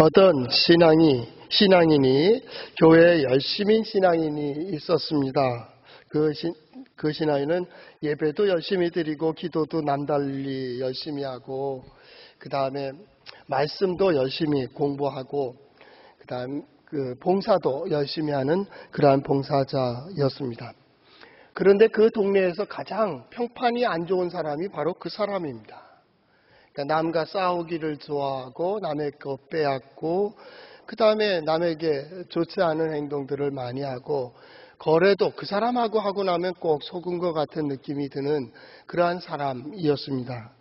어떤 신앙인이 교회에 열심인 신앙인이 있었습니다. 그 신앙인은 예배도 열심히 드리고 기도도 남달리 열심히 하고 그 다음에 말씀도 열심히 공부하고 그 다음 봉사도 열심히 하는 그러한 봉사자였습니다. 그런데 그 동네에서 가장 평판이 안 좋은 사람이 바로 그 사람입니다. 그러니까 남과 싸우기를 좋아하고 남의 것 빼앗고 그 다음에 남에게 좋지 않은 행동들을 많이 하고 거래도 그 사람하고 하고 나면 꼭 속은 것 같은 느낌이 드는 그러한 사람이었습니다.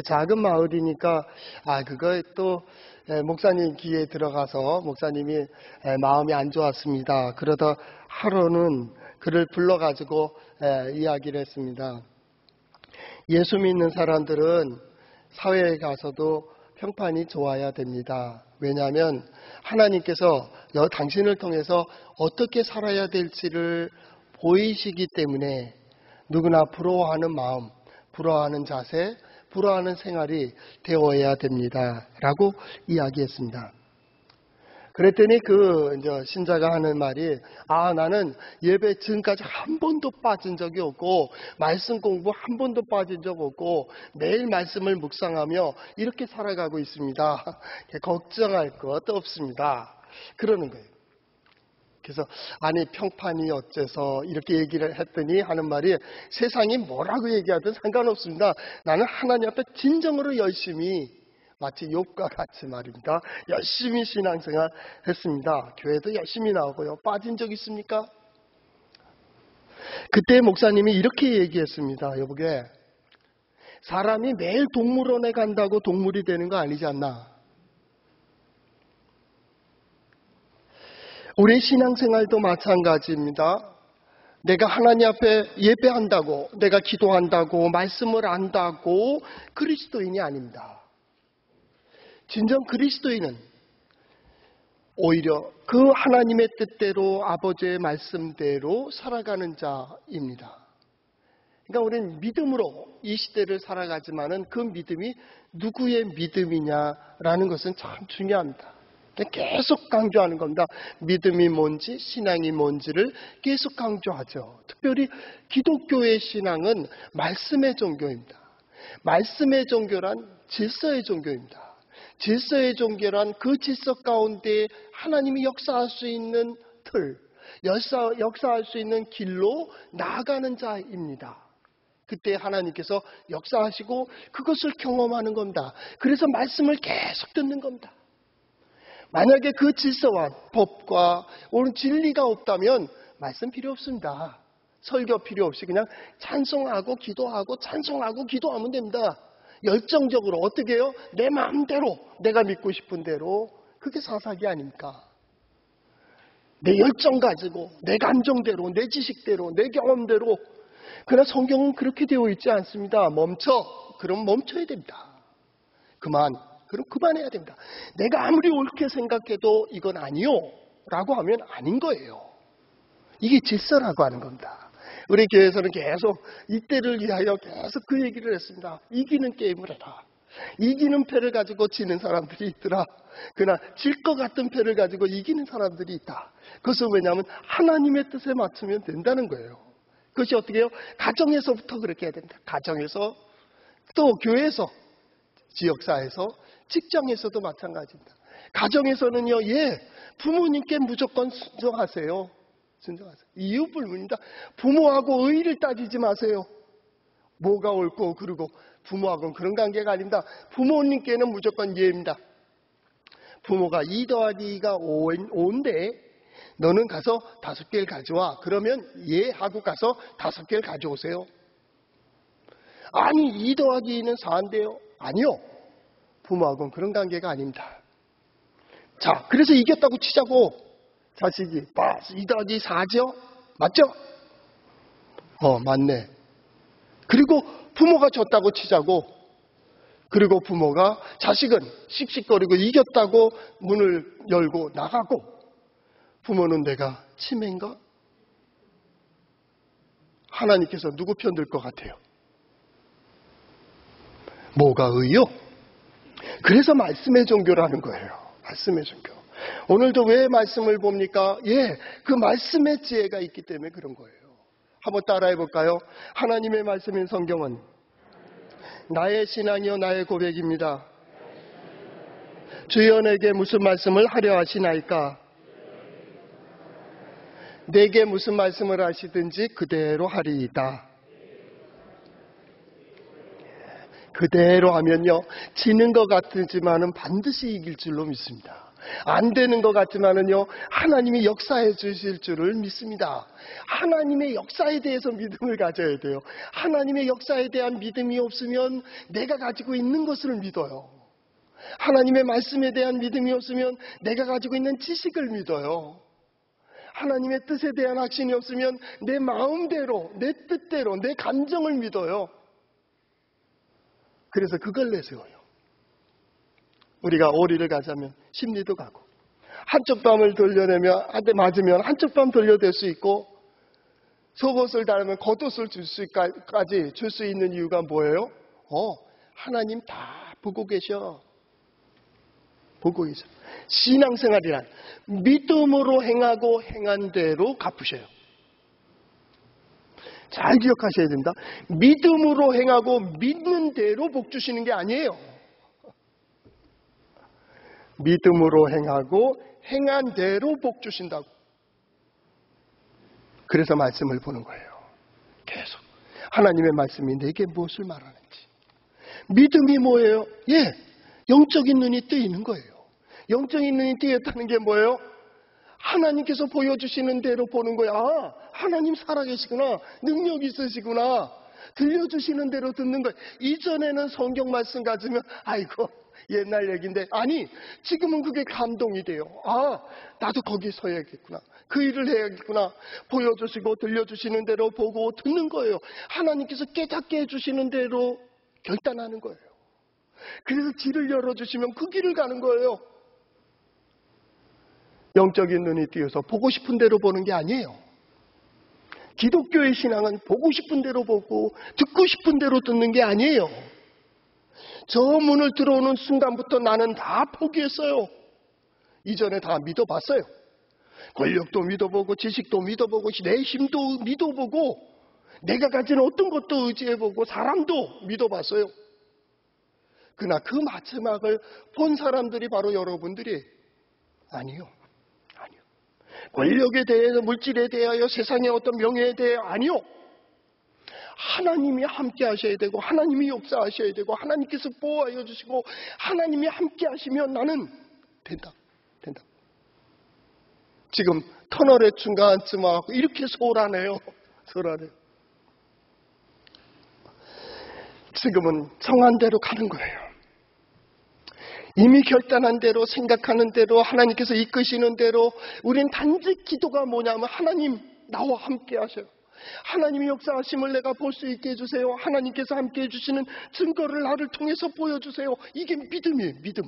작은 마을이니까 그거 또 목사님 귀에 들어가서 목사님이 마음이 안 좋았습니다. 그러다 하루는 그를 불러가지고 이야기를 했습니다. 예수 믿는 사람들은 사회에 가서도 평판이 좋아야 됩니다. 왜냐하면 하나님께서 당신을 통해서 어떻게 살아야 될지를 보이시기 때문에 누구나 부러워하는 마음, 부러워하는 자세, 부러워하는 생활이 되어야 됩니다. 라고 이야기했습니다. 그랬더니 신자가 하는 말이 나는 예배 지금까지 한 번도 빠진 적이 없고 말씀 공부 한 번도 빠진 적 없고 매일 말씀을 묵상하며 이렇게 살아가고 있습니다. 걱정할 것 없습니다. 그러는 거예요. 그래서 평판이 어째서 이렇게 얘기를 했더니 하는 말이 세상이 뭐라고 얘기하든 상관없습니다. 나는 하나님 앞에 진정으로 열심히 마치 욥과 같이 말입니다. 열심히 신앙생활 했습니다. 교회도 열심히 나오고요. 빠진 적 있습니까? 그때 목사님이 이렇게 얘기했습니다. 여보게, 사람이 매일 동물원에 간다고 동물이 되는 거 아니지 않나? 우리 신앙생활도 마찬가지입니다. 내가 하나님 앞에 예배한다고, 내가 기도한다고, 말씀을 안다고 그리스도인이 아닙니다. 진정 그리스도인은 오히려 그 하나님의 뜻대로 아버지의 말씀대로 살아가는 자입니다. 그러니까 우리는 믿음으로 이 시대를 살아가지만은 그 믿음이 누구의 믿음이냐라는 것은 참 중요합니다. 계속 강조하는 겁니다. 믿음이 뭔지, 신앙이 뭔지를 계속 강조하죠. 특별히 기독교의 신앙은 말씀의 종교입니다. 말씀의 종교란 질서의 종교입니다. 질서의 종교란 그 질서 가운데 하나님이 역사할 수 있는 틀, 역사할 수 있는 길로 나아가는 자입니다. 그때 하나님께서 역사하시고 그것을 경험하는 겁니다. 그래서 말씀을 계속 듣는 겁니다. 만약에 그 질서와 법과 옳은 진리가 없다면 말씀 필요 없습니다. 설교 필요 없이 그냥 찬송하고 기도하고 찬송하고 기도하면 됩니다. 열정적으로 어떻게 해요? 내 마음대로 내가 믿고 싶은 대로. 그게 사사기 아닙니까? 내 열정 가지고 내 감정대로 내 지식대로 내 경험대로. 그러나 성경은 그렇게 되어 있지 않습니다. 멈춰. 그럼 멈춰야 됩니다. 그럼 그만해야 됩니다. 내가 아무리 옳게 생각해도 이건 아니요 라고 하면 아닌 거예요. 이게 질서라고 하는 겁니다. 우리 교회에서는 계속 이때를 위하여 계속 그 얘기를 했습니다. 이기는 게임을 해라. 이기는 패를 가지고 지는 사람들이 있더라. 그러나 질 것 같은 패를 가지고 이기는 사람들이 있다. 그것은 왜냐하면 하나님의 뜻에 맞추면 된다는 거예요. 그것이 어떻게 해요? 가정에서부터 그렇게 해야 됩니다. 가정에서, 또 교회에서, 지역사회에서, 직장에서도 마찬가지입니다. 가정에서는요, 부모님께 무조건 순종하세요. 이유 불문입니다. 부모하고 의의를 따지지 마세요. 뭐가 옳고 그르고 부모하고는 그런 관계가 아닙니다. 부모님께는 무조건 예입니다. 부모가 2 더하기 2가 5인데 너는 가서 5개를 가져와. 그러면 하고 가서 5개를 가져오세요. 아니 2 더하기 2는 4인데요. 아니요. 부모하고는 그런 관계가 아닙니다. 자, 그래서 이겼다고 치자고. 자식이 2 더하기 4죠? 맞죠? 맞네. 그리고 부모가 졌다고 치자고. 그리고 부모가 자식은 씩씩거리고 이겼다고 문을 열고 나가고. 부모는 내가 치매인가? 하나님께서 누구 편 들 것 같아요? 뭐가 의요? 그래서 말씀의 종교라는 거예요. 말씀의 순교. 오늘도 왜 말씀을 봅니까? 그 말씀의 지혜가 있기 때문에 그런 거예요. 한번 따라해 볼까요? 하나님의 말씀인 성경은 나의 신앙이요 나의 고백입니다. 주여 내게 무슨 말씀을 하려 하시나이까? 내게 무슨 말씀을 하시든지 그대로 하리이다. 그대로 하면요, 지는 것 같지만은 반드시 이길 줄로 믿습니다. 안 되는 것 같지만은요, 하나님이 역사해 주실 줄을 믿습니다. 하나님의 역사에 대해서 믿음을 가져야 돼요. 하나님의 역사에 대한 믿음이 없으면 내가 가지고 있는 것을 믿어요. 하나님의 말씀에 대한 믿음이 없으면 내가 가지고 있는 지식을 믿어요. 하나님의 뜻에 대한 확신이 없으면 내 마음대로, 내 뜻대로, 내 감정을 믿어요. 그래서 그걸 내세워요. 우리가 오리를 가자면 심리도 가고, 한쪽 밤을 돌려내면 한 대 맞으면 한쪽 밤 돌려댈 수 있고, 속옷을 달면 겉옷을 까지 줄 수 있는 이유가 뭐예요? 하나님 다 보고 계셔. 보고 계셔. 신앙생활이란 믿음으로 행하고 행한 대로 갚으셔요. 잘 기억하셔야 됩니다. 믿음으로 행하고 믿는 대로 복 주시는 게 아니에요. 믿음으로 행하고 행한 대로 복 주신다고. 그래서 말씀을 보는 거예요. 계속 하나님의 말씀이 내게 무엇을 말하는지. 믿음이 뭐예요? 영적인 눈이 뜨이는 거예요. 영적인 눈이 뜨였다는 게 뭐예요? 하나님께서 보여주시는 대로 보는 거야. 하나님 살아계시구나. 능력이 있으시구나. 들려주시는 대로 듣는 거야. 이전에는 성경 말씀 가지면 아이고 옛날 얘기인데, 아니 지금은 그게 감동이 돼요. 나도 거기 서야겠구나. 그 일을 해야겠구나. 보여주시고 들려주시는 대로 보고 듣는 거예요. 하나님께서 깨닫게 해주시는 대로 결단하는 거예요. 그래서 길을 열어주시면 그 길을 가는 거예요. 영적인 눈이 띄어서 보고 싶은 대로 보는 게 아니에요. 기독교의 신앙은 보고 싶은 대로 보고 듣고 싶은 대로 듣는 게 아니에요. 저 문을 들어오는 순간부터 나는 다 포기했어요. 이전에 다 믿어봤어요. 권력도 믿어보고 지식도 믿어보고 내 힘도 믿어보고 내가 가진 어떤 것도 의지해보고 사람도 믿어봤어요. 그러나 그 마지막을 본 사람들이 바로 여러분들이 아니요. 권력에 대해서, 물질에 대하여, 세상의 어떤 명예에 대해 아니요. 하나님이 함께 하셔야 되고 하나님이 역사하셔야 되고 하나님께서 보호하여 주시고 하나님이 함께 하시면 나는 된다. 지금 터널의 중간쯤 와서 이렇게 소란해요. 지금은 정한 대로 가는 거예요. 이미 결단한 대로, 생각하는 대로, 하나님께서 이끄시는 대로. 우린 단지 기도가 뭐냐면 하나님 나와 함께 하셔요. 하나님의 역사하심을 내가 볼 수 있게 해주세요. 하나님께서 함께 해주시는 증거를 나를 통해서 보여주세요. 이게 믿음이에요. 믿음.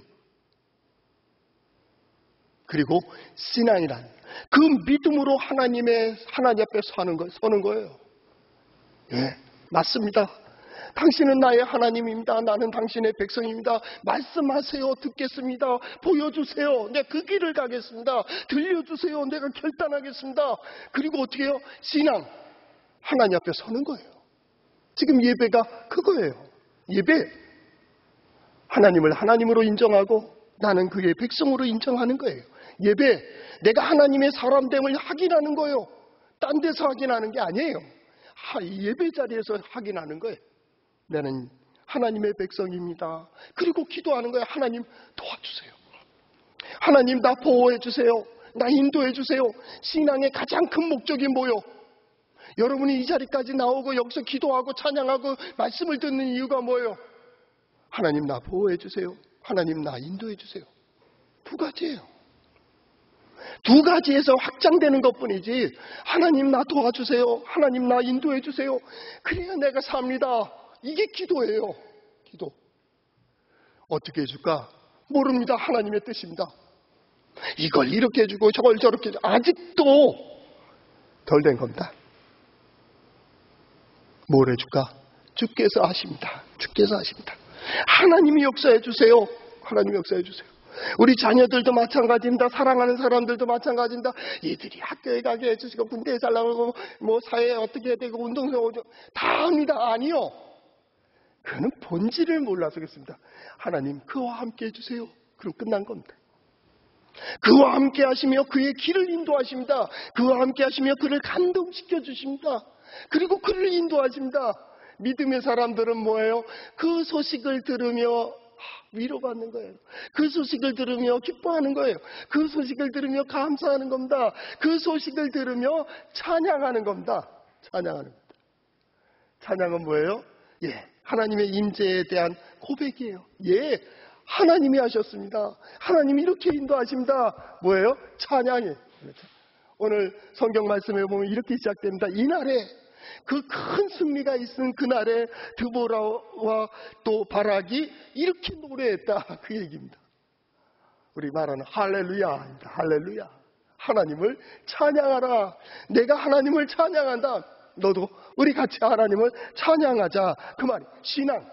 그리고 신앙이란 그 믿음으로 하나님 앞에 서는 거예요. 맞습니다. 당신은 나의 하나님입니다. 나는 당신의 백성입니다. 말씀하세요. 듣겠습니다. 보여주세요. 내가 그 길을 가겠습니다. 들려주세요. 내가 결단하겠습니다. 그리고 어떻게 해요? 신앙. 하나님 앞에 서는 거예요. 지금 예배가 그거예요. 예배. 하나님을 하나님으로 인정하고 나는 그의 백성으로 인정하는 거예요. 예배. 내가 하나님의 사람됨을 확인하는 거예요. 딴 데서 확인하는 게 아니에요. 예배 자리에서 확인하는 거예요. 나는 하나님의 백성입니다. 그리고 기도하는 거예요. 하나님 도와주세요. 하나님 나 보호해 주세요. 나 인도해 주세요. 신앙의 가장 큰 목적이 뭐요? 여러분이 이 자리까지 나오고 여기서 기도하고 찬양하고 말씀을 듣는 이유가 뭐예요? 하나님 나 보호해 주세요. 하나님 나 인도해 주세요. 두 가지예요. 두 가지에서 확장되는 것뿐이지 하나님 나 도와주세요. 하나님 나 인도해 주세요. 그래야 내가 삽니다. 이게 기도예요. 기도. 어떻게 해줄까? 모릅니다. 하나님의 뜻입니다. 이걸 이렇게 해주고 저걸 저렇게 해주고 아직도 덜 된 겁니다. 뭘 해줄까? 주께서 하십니다. 주께서 하십니다. 하나님이 역사해 주세요. 하나님이 역사해 주세요. 우리 자녀들도 마찬가지입니다. 사랑하는 사람들도 마찬가지입니다. 이들이 학교에 가게 해주시고 군대에 잘 나오고 뭐 사회에 어떻게 해야 되고 운동생활 다 합니다. 아니요. 그는 본질을 몰라서 그렇습니다. 하나님 그와 함께 해주세요. 그럼 끝난 겁니다. 그와 함께 하시며 그의 길을 인도하십니다. 그와 함께 하시며 그를 감동시켜 주십니다. 그리고 그를 인도하십니다. 믿음의 사람들은 뭐예요? 그 소식을 들으며 위로받는 거예요. 그 소식을 들으며 기뻐하는 거예요. 그 소식을 들으며 감사하는 겁니다. 그 소식을 들으며 찬양하는 겁니다. 찬양하는 겁니다. 찬양은 뭐예요? 하나님의 임재에 대한 고백이에요. 하나님이 하셨습니다. 하나님이 이렇게 인도하십니다. 뭐예요? 찬양이에요. 오늘 성경 말씀에 보면 이렇게 시작됩니다. 이날에 그 큰 승리가 있은 그날에 드보라와 또 바락이 이렇게 노래했다. 그 얘기입니다. 우리 말하는 할렐루야입니다. 할렐루야. 하나님을 찬양하라. 내가 하나님을 찬양한다. 너도 우리 같이 하나님을 찬양하자. 그 말이 신앙.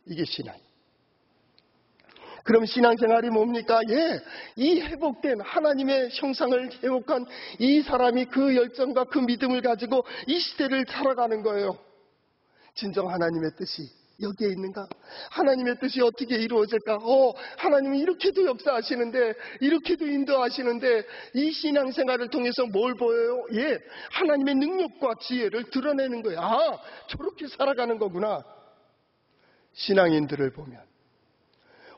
이게 신앙. 그럼 신앙생활이 뭡니까? 이 회복된 하나님의 형상을 회복한 이 사람이 그 열정과 그 믿음을 가지고 이 시대를 살아가는 거예요. 진정 하나님의 뜻이 여기에 있는가? 하나님의 뜻이 어떻게 이루어질까? 하나님은 이렇게도 역사하시는데, 이렇게도 인도하시는데, 이 신앙생활을 통해서 뭘 보여요? 하나님의 능력과 지혜를 드러내는 거예요. 저렇게 살아가는 거구나. 신앙인들을 보면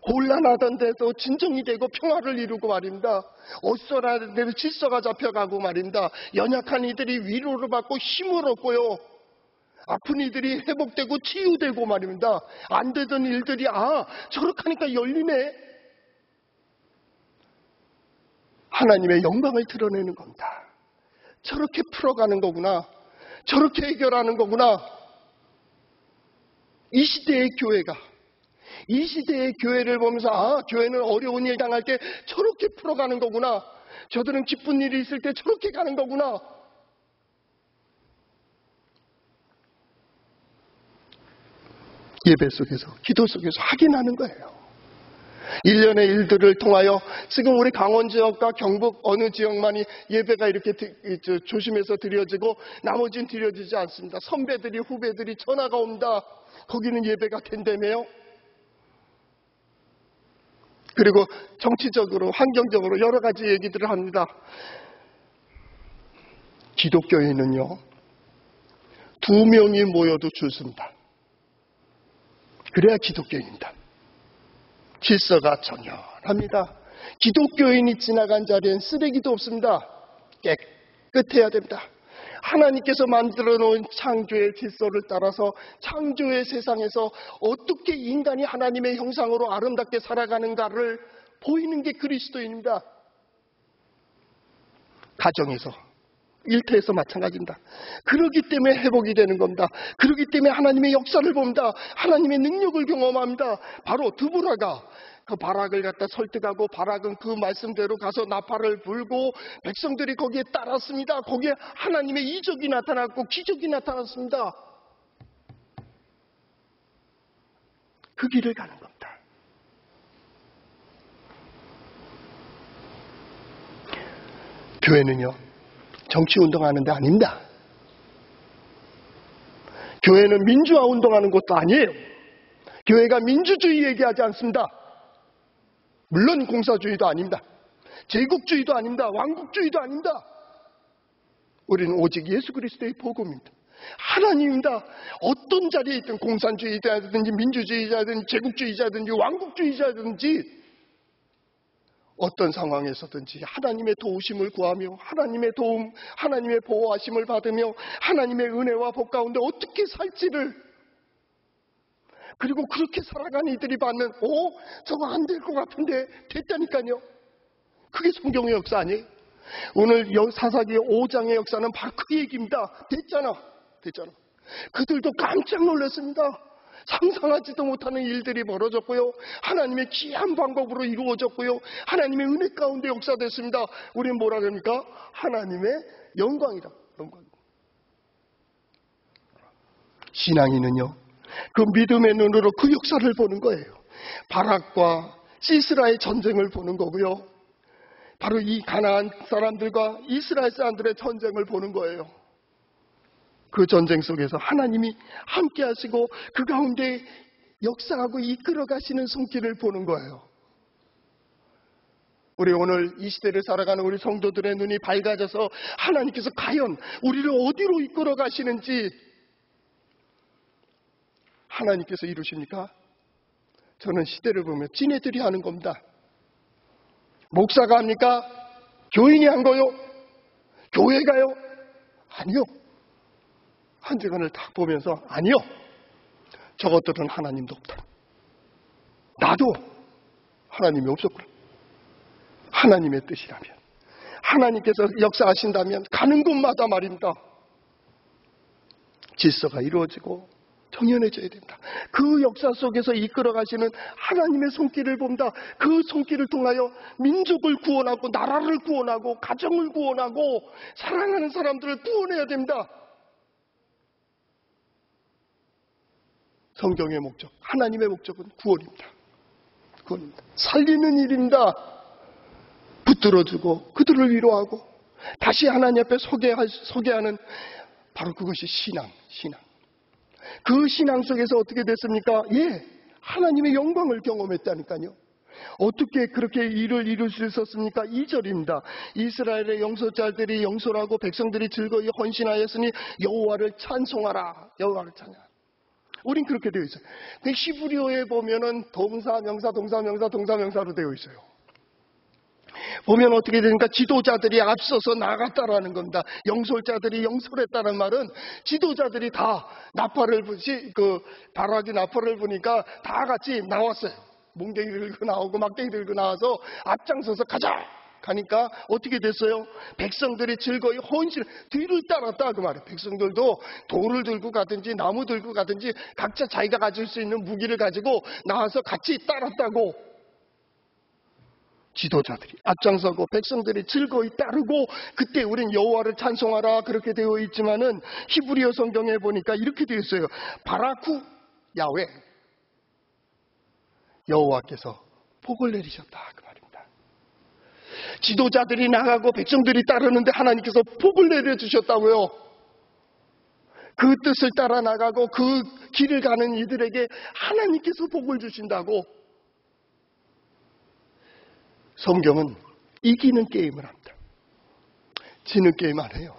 혼란하던 데도 진정이 되고 평화를 이루고 말입니다. 어수선한 데도 질서가 잡혀가고 말입니다. 연약한 이들이 위로를 받고 힘을 얻고요. 아픈 이들이 회복되고 치유되고 말입니다. 안 되던 일들이 저렇게 하니까 열리네. 하나님의 영광을 드러내는 겁니다. 저렇게 풀어가는 거구나. 저렇게 해결하는 거구나. 이 시대의 교회가, 이 시대의 교회를 보면서 교회는 어려운 일 당할 때 저렇게 풀어가는 거구나. 저들은 기쁜 일이 있을 때 저렇게 가는 거구나. 예배 속에서, 기도 속에서 확인하는 거예요. 일련의 일들을 통하여 지금 우리 강원 지역과 경북 어느 지역만이 예배가 이렇게 조심해서 드려지고 나머지는 드려지지 않습니다. 선배들이 후배들이 전화가 옵니다. 거기는 예배가 된다며요. 그리고 정치적으로 환경적으로 여러 가지 얘기들을 합니다. 기독교인은요 2명이 모여도 줄습니다. 그래야 기독교인입니다. 질서가 정연합니다. 기독교인이 지나간 자리엔 쓰레기도 없습니다. 깨끗해야 됩니다. 하나님께서 만들어 놓은 창조의 질서를 따라서 창조의 세상에서 어떻게 인간이 하나님의 형상으로 아름답게 살아가는가를 보이는 게 그리스도인입니다. 가정에서, 일터에서 마찬가지입니다. 그렇기 때문에 회복이 되는 겁니다. 그렇기 때문에 하나님의 역사를 봅니다. 하나님의 능력을 경험합니다. 바로 드보라가 그 바락을 갖다 설득하고 바락은 그 말씀대로 가서 나팔을 불고 백성들이 거기에 따랐습니다. 거기에 하나님의 이적이 나타났고 기적이 나타났습니다. 그 길을 가는 겁니다. 교회는요 정치 운동하는 데 아닙니다. 교회는 민주화 운동하는 것도 아니에요. 교회가 민주주의 얘기하지 않습니다. 물론 공사주의도 아닙니다. 제국주의도 아닙니다. 왕국주의도 아닙니다. 우리는 오직 예수 그리스도의 복음입니다. 하나님입니다. 어떤 자리에 있든 공산주의자든지 민주주의자든지 제국주의자든지 왕국주의자든지 어떤 상황에서든지 하나님의 도우심을 구하며 하나님의 도움, 하나님의 보호하심을 받으며 하나님의 은혜와 복 가운데 어떻게 살지를, 그리고 그렇게 살아가는 이들이 받는 저거 안 될 것 같은데 됐다니까요. 그게 성경의 역사 아니에요? 오늘 사사기 5장의 역사는 바로 그 얘기입니다. 됐잖아. 그들도 깜짝 놀랐습니다. 상상하지도 못하는 일들이 벌어졌고요. 하나님의 귀한 방법으로 이루어졌고요. 하나님의 은혜 가운데 역사됐습니다. 우리는 뭐라 그럽니까? 하나님의 영광이다. 영광. 신앙인은요 그 믿음의 눈으로 그 역사를 보는 거예요. 바락과 시스라의 전쟁을 보는 거고요. 바로 이 가나안 사람들과 이스라엘 사람들의 전쟁을 보는 거예요. 그 전쟁 속에서 하나님이 함께 하시고 그 가운데 역사하고 이끌어 가시는 손길을 보는 거예요. 우리 오늘 이 시대를 살아가는 우리 성도들의 눈이 밝아져서 하나님께서 과연 우리를 어디로 이끌어 가시는지 하나님께서 이루십니까? 저는 시대를 보면 지네들이 하는 겁니다. 목사가 합니까? 교인이 한 거요? 교회가요? 아니요. 한 주간을 딱 보면서 아니요. 저것들은 하나님도 없다. 나도 하나님이 없었구나. 하나님의 뜻이라면, 하나님께서 역사하신다면 가는 곳마다 말입니다. 질서가 이루어지고 정연해져야 됩니다. 그 역사 속에서 이끌어 가시는 하나님의 손길을 봅니다. 그 손길을 통하여 민족을 구원하고 나라를 구원하고 가정을 구원하고 사랑하는 사람들을 구원해야 됩니다. 성경의 목적, 하나님의 목적은 구원입니다. 구원입니다. 살리는 일입니다. 붙들어주고 그들을 위로하고 다시 하나님 앞에 소개하는 바로 그것이 신앙. 그 신앙 속에서 어떻게 됐습니까? 예, 하나님의 영광을 경험했다니까요. 어떻게 그렇게 일을 이룰 수 있었습니까? 2절입니다. 이스라엘의 영소자들이 영솔하고 백성들이 즐거이 헌신하였으니 여호와를 찬송하라. 여호와를 찬양하라. 우린 그렇게 되어 있어요. 히브리어에 보면은 동사, 명사, 동사, 명사, 동사, 명사로 되어 있어요. 보면 어떻게 되니까 지도자들이 앞서서 나갔다라는 겁니다. 영솔자들이 영솔했다는 말은 지도자들이 다 나팔을 바라기 나팔을 부니까 다 같이 나왔어요. 뭉댕이 들고 나오고 막대기 들고 나와서 앞장서서 가자! 가니까 어떻게 됐어요? 백성들이 즐거이 헌신, 뒤를 따랐다 그 말이에요. 백성들도 돌을 들고 가든지 나무 들고 가든지 각자 자기가 가질 수 있는 무기를 가지고 나와서 같이 따랐다고. 지도자들이 앞장서고 백성들이 즐거이 따르고 그때 우린 여호와를 찬송하라 그렇게 되어 있지만은 히브리어 성경에 보니까 이렇게 되어 있어요. 바라쿠 야훼, 여호와께서 복을 내리셨다 그 말입니다. 지도자들이 나가고 백성들이 따르는데 하나님께서 복을 내려주셨다고요. 그 뜻을 따라 나가고 그 길을 가는 이들에게 하나님께서 복을 주신다고. 성경은 이기는 게임을 합니다. 지는 게임 안 해요.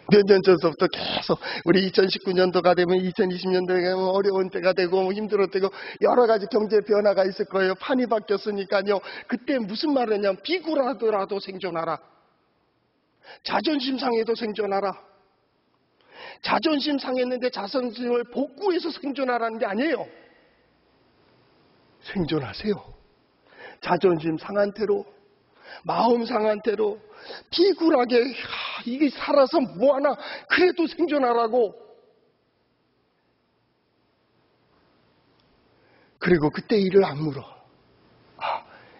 몇 년 전부터 계속 우리 2019년도가 되면 2020년도가 되면 어려운 때가 되고 힘들었 되고 여러 가지 경제 변화가 있을 거예요. 판이 바뀌었으니까요. 그때 무슨 말을 했냐면 비굴하더라도 생존하라. 자존심 상해도 생존하라. 자존심 상했는데 자존심을 복구해서 생존하라는 게 아니에요. 생존하세요. 자존심 상한 태로, 마음 상한 태로, 비굴하게 이게 살아서 뭐하나 그래도 생존하라고. 그리고 그때 일을 악물어.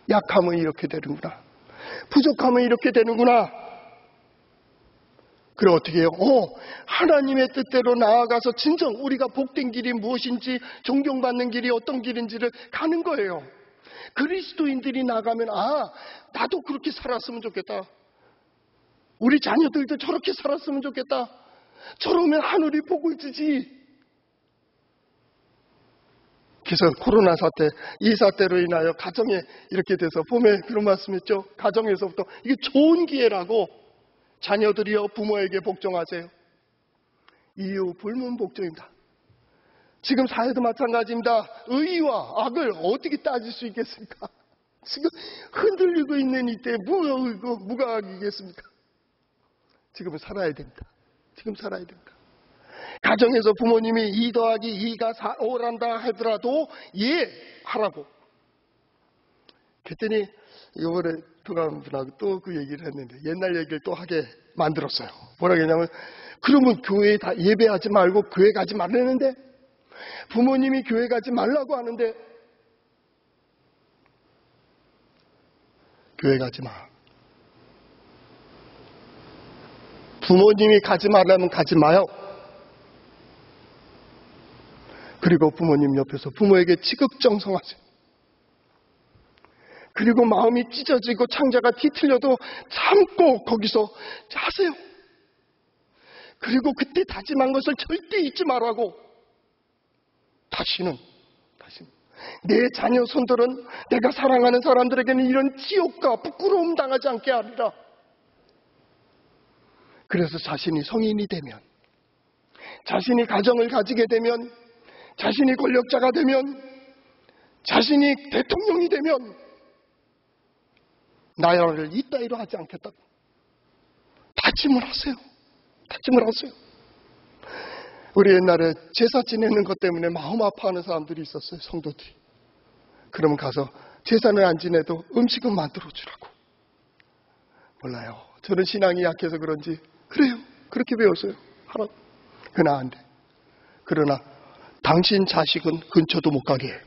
약하면 이렇게 되는구나. 부족하면 이렇게 되는구나. 그래 어떻게 해요? 하나님의 뜻대로 나아가서 진정 우리가 복된 길이 무엇인지 존경받는 길이 어떤 길인지를 가는 거예요. 그리스도인들이 나가면 나도 그렇게 살았으면 좋겠다. 우리 자녀들도 저렇게 살았으면 좋겠다. 저러면 하늘이 복을 주지. 그래서 코로나 사태, 이 사태로 인하여 가정에 이렇게 돼서 봄에 그런 말씀했죠. 가정에서부터 이게 좋은 기회라고. 자녀들이여 부모에게 복종하세요. 이유 불문 복종입니다. 지금 사회도 마찬가지입니다. 의와 악을 어떻게 따질 수 있겠습니까? 지금 흔들리고 있는 이때 뭐가 의고 뭐가 악이겠습니까? 지금은 살아야 됩니다. 지금 살아야 됩니다. 가정에서 부모님이 2 더하기 2가 5란다 하더라도 하라고. 그랬더니 이번에 두감분하고 또 그 얘기를 했는데 옛날 얘기를 또 하게 만들었어요. 뭐라고 했냐면 그러면 교회에 다 예배하지 말고 교회 가지 말라는데 부모님이 교회 가지 말라고 하는데 교회 가지 마. 부모님이 가지 말라면 가지 마요. 그리고 부모님 옆에서 부모에게 지극정성하세요. 그리고 마음이 찢어지고 창자가 뒤틀려도 참고 거기서 하세요. 그리고 그때 다짐한 것을 절대 잊지 말라고. 다시는 내 자녀 손들은 내가 사랑하는 사람들에게는 이런 지옥과 부끄러움 당하지 않게 하리라. 그래서 자신이 성인이 되면, 자신이 가정을 가지게 되면, 자신이 권력자가 되면, 자신이 대통령이 되면 나라를 이따위로 하지 않겠다고 다짐을 하세요. 다짐을 하세요. 우리 옛날에 제사 지내는 것 때문에 마음 아파하는 사람들이 있었어요. 성도들이. 그러면 가서 제사는 안 지내도 음식은 만들어주라고. 몰라요. 저는 신앙이 약해서 그런지 그래요. 그렇게 배웠어요. 하라고. 그러나 안 돼. 그러나 당신 자식은 근처도 못 가게 해요.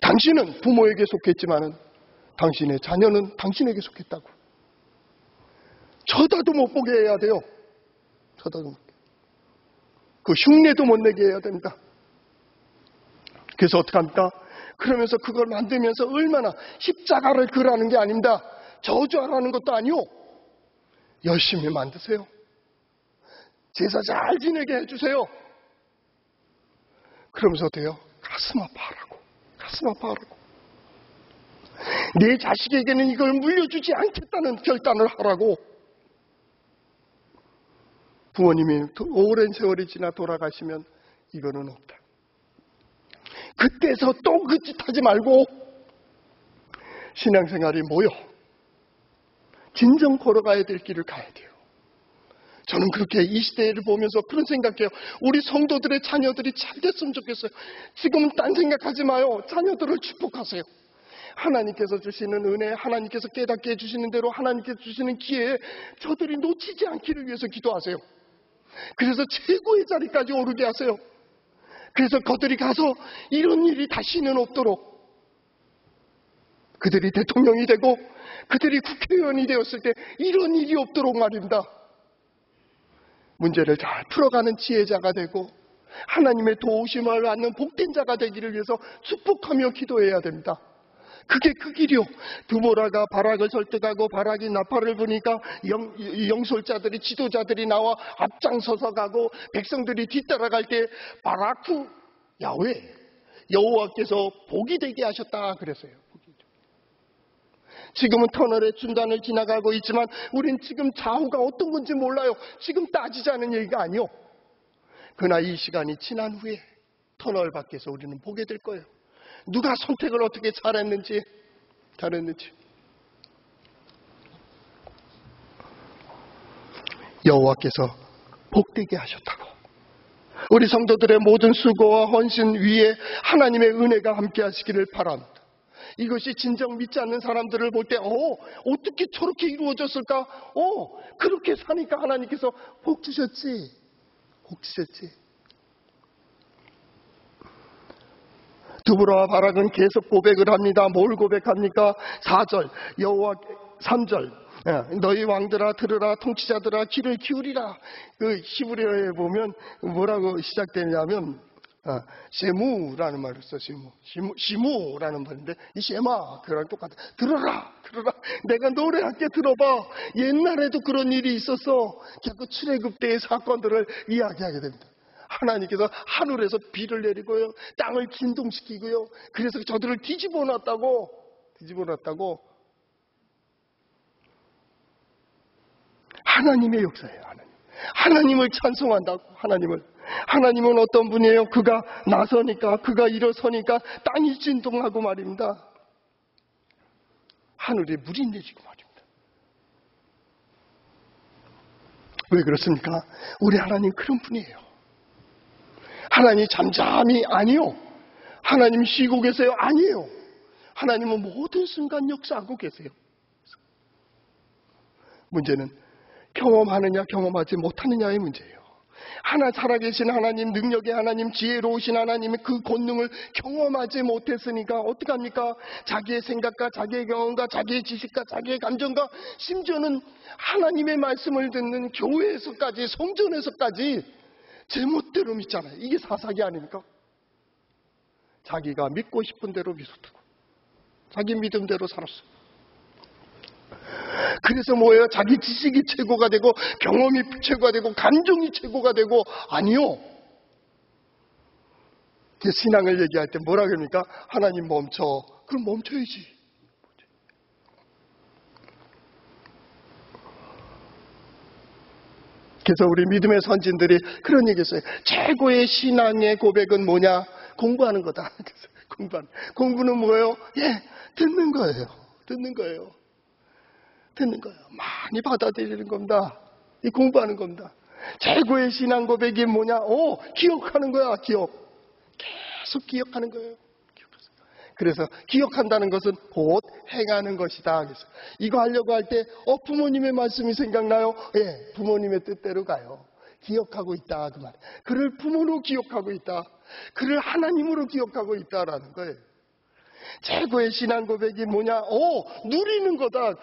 당신은 부모에게 속했지만은 당신의 자녀는 당신에게 속했다고. 쳐다도 못 보게 해야 돼요. 쳐다도 못 보게. 그 흉내도 못 내게 해야 됩니다. 그래서 어떻게 합니까? 그러면서 그걸 만들면서 얼마나 십자가를 그라는 게 아닙니다. 저주하라는 것도 아니오. 열심히 만드세요. 제사 잘 지내게 해주세요. 그러면서 어때요? 가슴 아파하라고. 가슴 아파하라고. 내 자식에게는 이걸 물려주지 않겠다는 결단을 하라고. 부모님이 오랜 세월이 지나 돌아가시면 이거는 없다. 그때서 또 그 짓 하지 말고 신앙생활이 뭐요? 진정 걸어가야 될 길을 가야 돼요. 저는 그렇게 이 시대를 보면서 그런 생각해요. 우리 성도들의 자녀들이 잘 됐으면 좋겠어요. 지금은 딴 생각하지 마요. 자녀들을 축복하세요. 하나님께서 주시는 은혜, 하나님께서 깨닫게 해주시는 대로 하나님께서 주시는 기회에 저들이 놓치지 않기를 위해서 기도하세요. 그래서 최고의 자리까지 오르게 하세요. 그래서 그들이 가서 이런 일이 다시는 없도록, 그들이 대통령이 되고 그들이 국회의원이 되었을 때 이런 일이 없도록 말입니다. 문제를 잘 풀어가는 지혜자가 되고 하나님의 도우심을 받는 복된 자가 되기를 위해서 축복하며 기도해야 됩니다. 그게 그 길이요. 드보라가 바락을 설득하고 바락이 나팔을 부니까 영솔자들이, 지도자들이 나와 앞장서서 가고 백성들이 뒤따라갈 때 바라크 야훼 여호와께서 복이 되게 하셨다 그랬어요. 지금은 터널의 중단을 지나가고 있지만 우린 지금 좌우가 어떤 건지 몰라요. 지금 따지자는 얘기가 아니요. 그러나 이 시간이 지난 후에 터널 밖에서 우리는 보게 될 거예요. 누가 선택을 어떻게 잘했는지. 여호와께서 복되게 하셨다고. 우리 성도들의 모든 수고와 헌신 위에 하나님의 은혜가 함께 하시기를 바랍니다. 이것이 진정 믿지 않는 사람들을 볼 때 어떻게 저렇게 이루어졌을까? 그렇게 사니까 하나님께서 복 주셨지. 드보라와 바락은 계속 고백을 합니다. 뭘 고백합니까? 4절, 3절, 너희 왕들아 들으라, 통치자들아 귀를 기울이라. 그 히브리어에 보면 뭐라고 시작되냐면 시무라는 말을 써. 시무라는 말인데 이 시마 그랑 똑같아. 들어라. 내가 노래할게. 들어봐. 옛날에도 그런 일이 있었어. 그 출애굽 때의 사건들을 이야기하게 됩니다. 하나님께서 하늘에서 비를 내리고요, 땅을 진동시키고요. 그래서 저들을 뒤집어 놨다고. 하나님의 역사예요. 하나님을 찬송한다고. 하나님은 어떤 분이에요? 그가 나서니까, 그가 일어서니까 땅이 진동하고 말입니다. 하늘에 물이 내리고 말입니다. 왜 그렇습니까? 우리 하나님 그런 분이에요. 하나님 잠잠히 아니요. 하나님 쉬고 계세요? 아니에요. 하나님은 모든 순간 역사하고 계세요. 문제는 경험하느냐 경험하지 못하느냐의 문제예요. 하나 살아계신 하나님, 능력의 하나님, 지혜로우신 하나님의 그 권능을 경험하지 못했으니까 어떡합니까? 자기의 생각과 자기의 경험과 자기의 지식과 자기의 감정과 심지어는 하나님의 말씀을 듣는 교회에서까지, 성전에서까지 제멋대로 믿잖아요. 이게 사사기 아닙니까? 자기가 믿고 싶은 대로 믿었다고. 자기 믿음대로 살았어요. 그래서 뭐예요? 자기 지식이 최고가 되고 경험이 최고가 되고 감정이 최고가 되고 아니요. 신앙을 얘기할 때 뭐라 그럽니까? 하나님 멈춰. 그럼 멈춰야지. 그래서 우리 믿음의 선진들이 그런 얘기했어요. 최고의 신앙의 고백은 뭐냐? 공부하는 거다. 공부는 뭐예요? 예, 듣는 거예요. 듣는 거예요. 듣는 거예요. 많이 받아들이는 겁니다. 이 공부하는 겁니다. 최고의 신앙 고백이 뭐냐? 기억하는 거야. 기억. 계속 기억하는 거예요. 그래서 기억한다는 것은 곧 행하는 것이다. 그래서 이거 하려고 할 때 부모님의 말씀이 생각나요? 예, 부모님의 뜻대로 가요. 기억하고 있다 그 말. 그를 부모로 기억하고 있다. 그를 하나님으로 기억하고 있다라는 거예요. 최고의 신앙 고백이 뭐냐? 누리는 거다.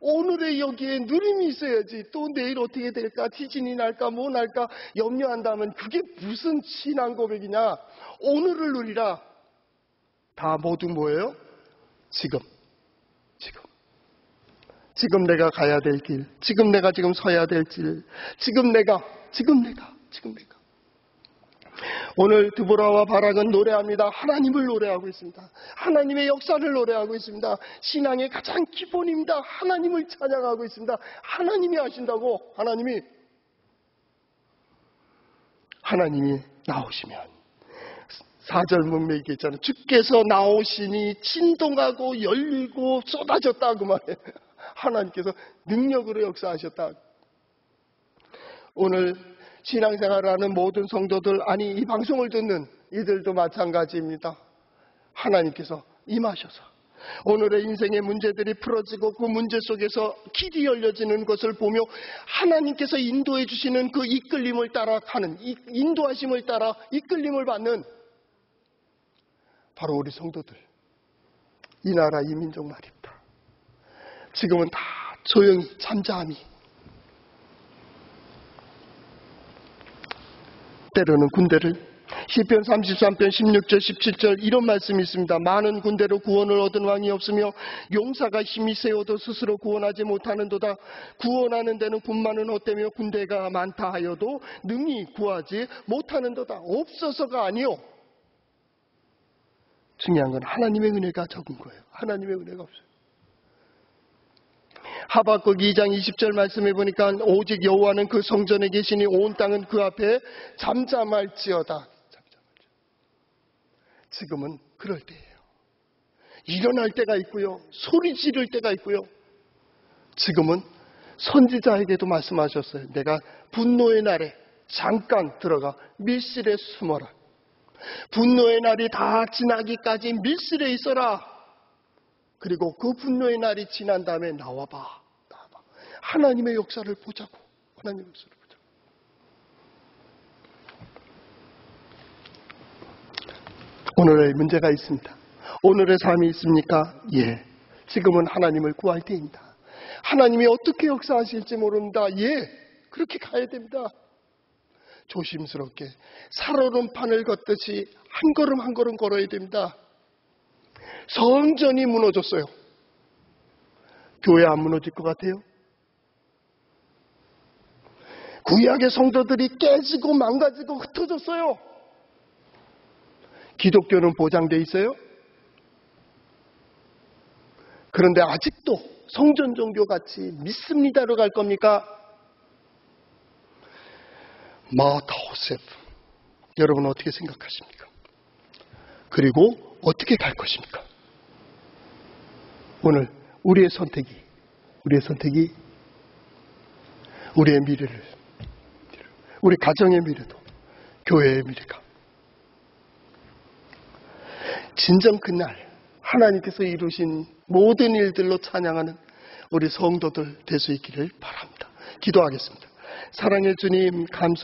오늘의 여기에 누림이 있어야지. 또 내일 어떻게 될까? 지진이 날까? 뭐 날까? 염려한다면 그게 무슨 신앙 고백이냐? 오늘을 누리라. 다 모두 뭐예요? 지금 내가 가야 될 길, 지금 내가 지금 서야 될 길, 지금 내가 오늘 드보라와 바락은 노래합니다. 하나님을 노래하고 있습니다. 하나님의 역사를 노래하고 있습니다. 신앙의 가장 기본입니다. 하나님을 찬양하고 있습니다. 하나님이 하신다고. 하나님이 나오시면 4절 문맥에 있잖아요. 주께서 나오시니 진동하고 열리고 쏟아졌다 그 말이에요. 하나님께서 능력으로 역사하셨다. 오늘 신앙생활을 하는 모든 성도들, 아니 이 방송을 듣는 이들도 마찬가지입니다. 하나님께서 임하셔서 오늘의 인생의 문제들이 풀어지고 그 문제 속에서 길이 열려지는 것을 보며 하나님께서 인도해 주시는 그 이끌림을 따라 가는, 인도하심을 따라 이끌림을 받는 바로 우리 성도들, 이 나라 이 민족 말입니다. 지금은 다 조용히 잠잠히, 때로는 군대를, 시편 33편 16절 17절 이런 말씀이 있습니다. 많은 군대로 구원을 얻은 왕이 없으며 용사가 힘이 세어도 스스로 구원하지 못하는도다. 구원하는 데는 군마는 헛되며 군대가 많다 하여도 능히 구하지 못하는도다. 없어서가 아니요, 중요한 건 하나님의 은혜가 적은 거예요. 하나님의 은혜가 없어요. 하박국 2장 20절 말씀해 보니까 오직 여호와는 그 성전에 계시니 온 땅은 그 앞에 잠잠할지어다. 지금은 그럴 때예요. 일어날 때가 있고요. 소리 지를 때가 있고요. 지금은 선지자에게도 말씀하셨어요. 내가 분노의 날에 잠깐 들어가 밀실에 숨어라. 분노의 날이 다 지나기까지 밀실에 있어라. 그리고 그 분노의 날이 지난 다음에 나와봐. 하나님의 역사를 보자고. 하나님의 역사를 보자고. 오늘의 문제가 있습니다. 오늘의 삶이 있습니까? 예. 지금은 하나님을 구할 때입니다. 하나님이 어떻게 역사하실지 모릅니다. 예. 그렇게 가야 됩니다. 조심스럽게 살얼음판을 걷듯이 한 걸음 한 걸음 걸어야 됩니다. 성전이 무너졌어요. 교회 안 무너질 것 같아요? 구약의 성도들이 깨지고 망가지고 흩어졌어요. 기독교는 보장돼 있어요? 그런데 아직도 성전 종교 같이 믿습니다로 갈 겁니까? 마타오셉, 여러분 어떻게 생각하십니까? 그리고 어떻게 갈 것입니까? 오늘 우리의 선택이 우리의 미래를, 우리 가정의 미래도, 교회의 미래가 진정 그날 하나님께서 이루신 모든 일들로 찬양하는 우리 성도들 될 수 있기를 바랍니다. 기도하겠습니다. 사랑의 주님, 감사